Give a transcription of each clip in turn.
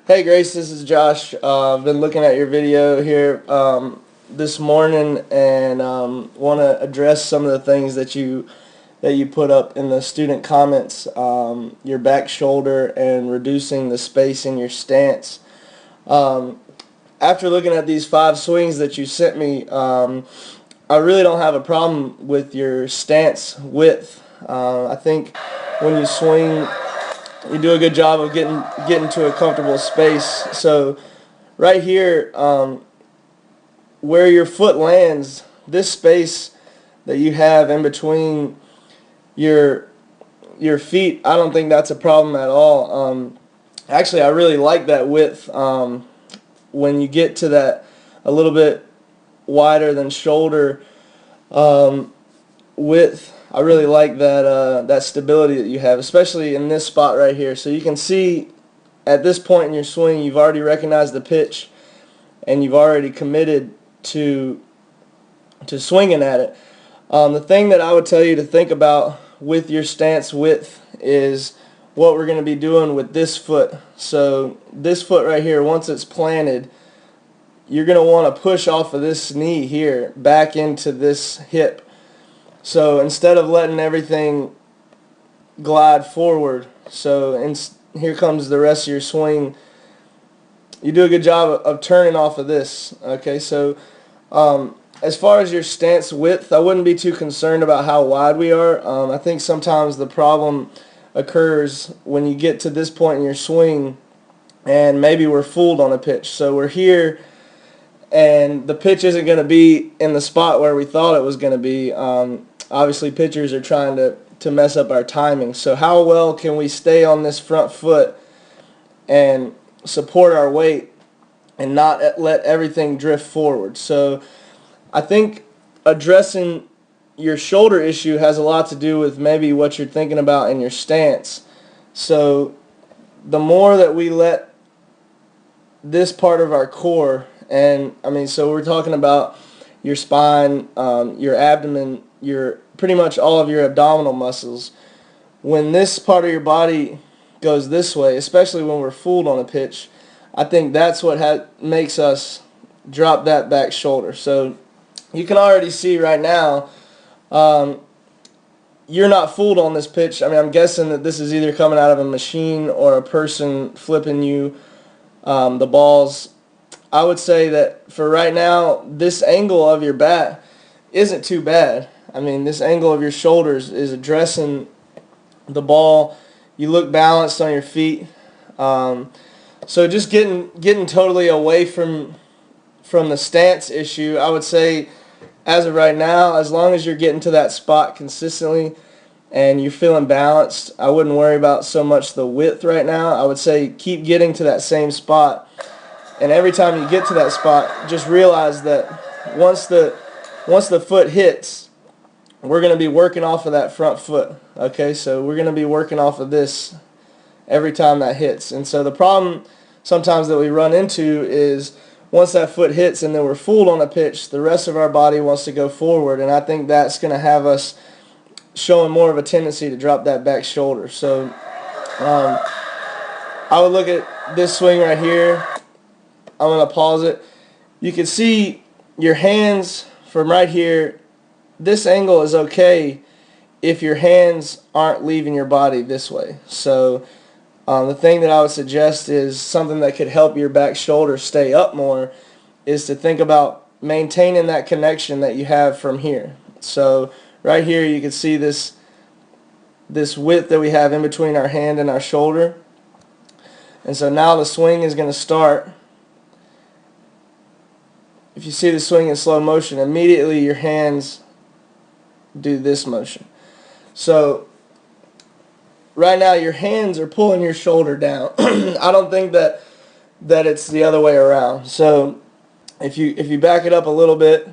Hey Grace, this is Josh. I've been looking at your video here this morning and want to address some of the things that you put up in the student comments. Your back shoulder and reducing the space in your stance. Um, After looking at these 5 swings that you sent me, I really don't have a problem with your stance width. I think when you swing, you do a good job of getting to a comfortable space. So right here, where your foot lands, this space that you have in between your your feet, I don't think that's a problem at all. Actually, I really like that width. When you get to that a little bit wider than shoulder um, width, I really like that stability that you have, especially in this spot right here. So you can see at this point in your swing, you've already recognized the pitch and you've already committed to swinging at it. The thing that I would tell you to think about with your stance width is what we're going to be doing with this foot. So this foot right here, once it's planted, you're going to want to push off of this knee here back into this hip. So instead of letting everything glide forward, here comes the rest of your swing. You do a good job of turning off of this. Okay, so as far as your stance width, I wouldn't be too concerned about how wide we are. I think sometimes the problem occurs when you get to this point in your swing and maybe we're fooled on a pitch. So we're here and the pitch isn't going to be in the spot where we thought it was going to be. Obviously, pitchers are trying to mess up our timing. So how well can we stay on this front foot and support our weight and not let everything drift forward? So I think addressing your shoulder issue has a lot to do with maybe what you're thinking about in your stance. So the more that we let this part of our core, and so we're talking about your spine, your abdomen, pretty much all of your abdominal muscles. When this part of your body goes this way, especially when we're fooled on a pitch, I think that's what makes us drop that back shoulder. So you can already see right now, you're not fooled on this pitch. I'm guessing that this is either coming out of a machine or a person flipping you the balls. I would say that for right now, this angle of your bat isn't too bad. This angle of your shoulders is addressing the ball. You look balanced on your feet. So just getting totally away from the stance issue, I would say as of right now, as long as you're getting to that spot consistently and you're feeling balanced, I wouldn't worry about so much the width right now. I would say keep getting to that same spot. And every time you get to that spot, just realize that once the foot hits, we're going to be working off of that front foot. Okay, so we're going to be working off of this every time that hits. And so the problem sometimes that we run into is once that foot hits and then we're fooled on a pitch, the rest of our body wants to go forward. And I think that's going to have us showing more of a tendency to drop that back shoulder. So I would look at this swing right here. I'm going to pause it. You can see your hands from right here. This angle is okay if your hands aren't leaving your body this way. So the thing that I would suggest is something that could help your back shoulder stay up more is to think about maintaining that connection that you have from here. So right here you can see this width that we have in between our hand and our shoulder. And so now the swing is going to start. If you see the swing in slow motion, immediately your hands do this motion. So right now your hands are pulling your shoulder down. I don't think that it's the other way around. So if you back it up a little bit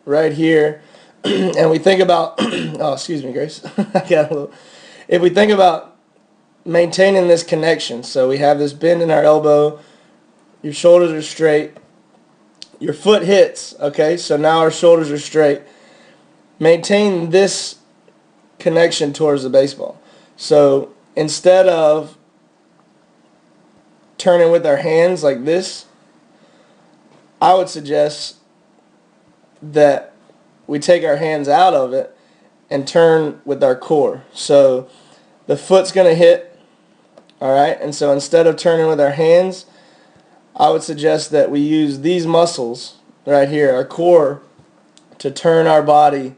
right here, and we think about oh, excuse me, Grace. If we think about maintaining this connection, so we have this bend in our elbow, your shoulders are straight, your foot hits, okay, so now our shoulders are straight. Maintain this connection towards the baseball. So instead of turning with our hands like this, I would suggest that we take our hands out of it and turn with our core. So the foot's going to hit, all right? And so instead of turning with our hands, I would suggest that we use these muscles right here, our core, to turn our body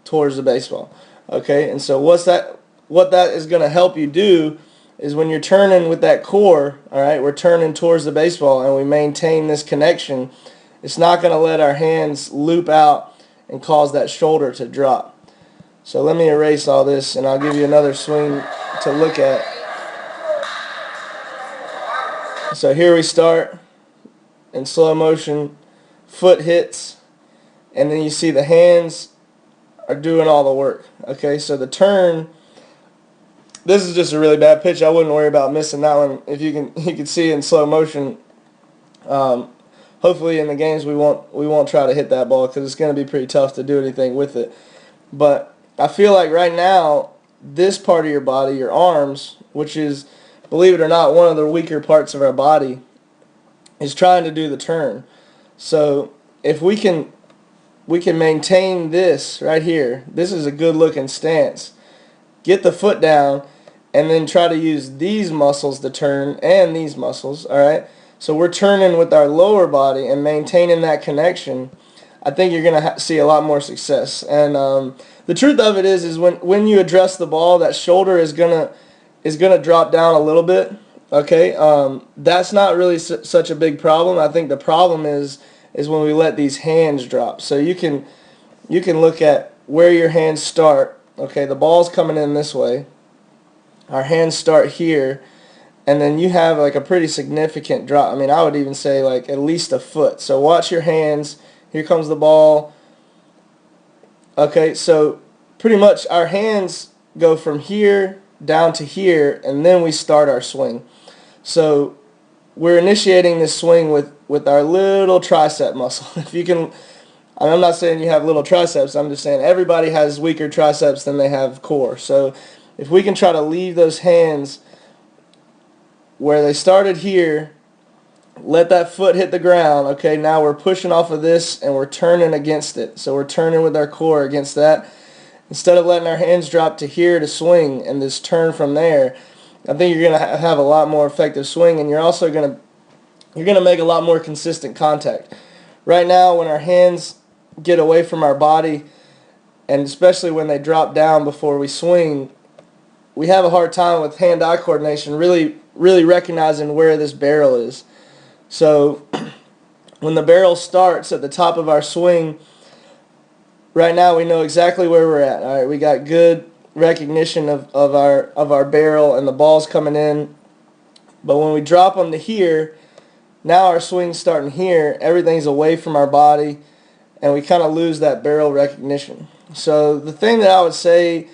towards the baseball. Okay? And so what that is going to help you do is when you're turning with that core, all right, we're turning towards the baseball and we maintain this connection, it's not going to let our hands loop out and cause that shoulder to drop. So let me erase all this and I'll give you another swing to look at. So here we start in slow motion, foot hits, and then you see the hands are doing all the work. Okay, so the turn, this is just a really bad pitch. I wouldn't worry about missing that one. If you can see in slow motion. Hopefully in the games we won't try to hit that ball because it's going to be pretty tough to do anything with it. But I feel like right now this part of your body, your arms, which is, believe it or not, one of the weaker parts of our body, is trying to do the turn. So if we can maintain this right here, this is a good looking stance. Get the foot down and then try to use these muscles to turn and these muscles, all right? So we're turning with our lower body and maintaining that connection. I think you're going to see a lot more success. And the truth of it is when you address the ball, that shoulder is gonna drop down a little bit. Okay, that's not really such a big problem. I think the problem is when we let these hands drop. So you can look at where your hands start. Okay, the ball's coming in this way. Our hands start here. And then you have like a pretty significant drop. I mean, I would even say like at least a foot. So watch your hands. Here comes the ball. Okay, so pretty much our hands go from here down to here, and then we start our swing. So we're initiating this swing with our little tricep muscle. If you can, I'm not saying you have little triceps. I'm just saying everybody has weaker triceps than they have core. So if we can try to leave those hands where they started here, let that foot hit the ground. Okay, now we're pushing off of this and we're turning against it. So we're turning with our core against that. Instead of letting our hands drop to here to swing and this turn from there, I think you're going to have a lot more effective swing, and you're also going to make a lot more consistent contact. Right now, when our hands get away from our body, and especially when they drop down before we swing, we have a hard time with hand-eye coordination really recognizing where this barrel is. So when the barrel starts at the top of our swing, right now we know exactly where we're at. All right, we got good recognition of our barrel and the ball's coming in. But when we drop them to here, now our swing's starting here. Everything's away from our body, and we kind of lose that barrel recognition. So the thing that I would say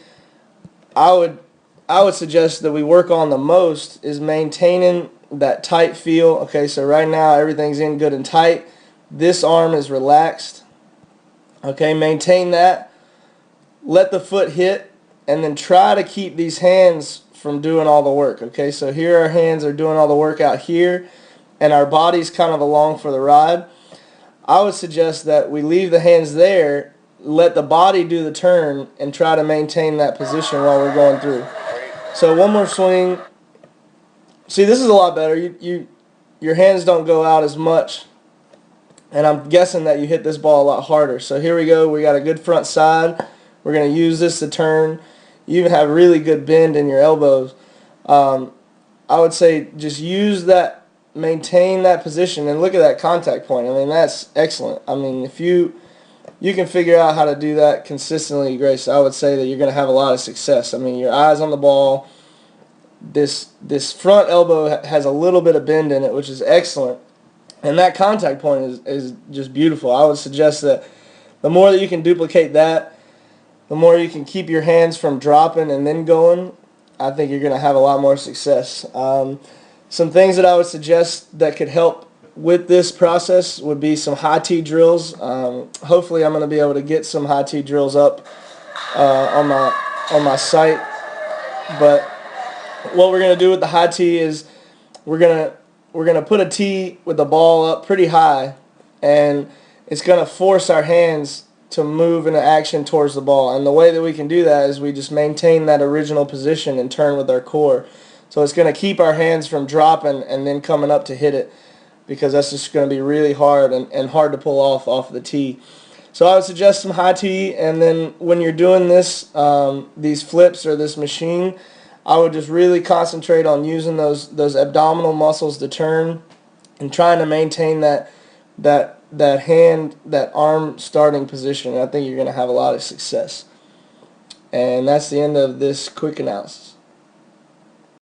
I would suggest that we work on the most is maintaining that tight feel. Okay, so right now everything's in good and tight. This arm is relaxed. Okay, maintain that. Let the foot hit, and then try to keep these hands from doing all the work. Okay, so here our hands are doing all the work out here, and our body's kind of along for the ride. I would suggest that we leave the hands there, let the body do the turn, and try to maintain that position while we're going through. So one more swing. See, this is a lot better. Your hands don't go out as much, and I'm guessing that you hit this ball a lot harder. So here we go. We got a good front side. We're going to use this to turn. You even have really good bend in your elbows. I would say just use that, maintain that position, and look at that contact point. I mean, that's excellent. I mean, if you can figure out how to do that consistently, Grace, I would say that you're going to have a lot of success. I mean, your eyes on the ball. This front elbow has a little bit of bend in it, which is excellent. And that contact point is just beautiful. I would suggest that the more that you can duplicate that, the more you can keep your hands from dropping and then going, I think you're going to have a lot more success. Some things that I would suggest that could help with this process would be some high tee drills. Hopefully I'm going to be able to get some high tee drills up on my site. But what we're going to do with the high tee is we're going to we're going to put a tee with the ball up pretty high, and it's going to force our hands to move into action towards the ball. And the way that we can do that is we just maintain that original position and turn with our core. So it's going to keep our hands from dropping and then coming up to hit it, because that's just going to be really hard and hard to pull off the tee. So I would suggest some high tee, and then when you're doing this, these flips or this machine, I would just really concentrate on using those abdominal muscles to turn and trying to maintain that hand, that arm starting position. I think you're going to have a lot of success. And that's the end of this quick analysis.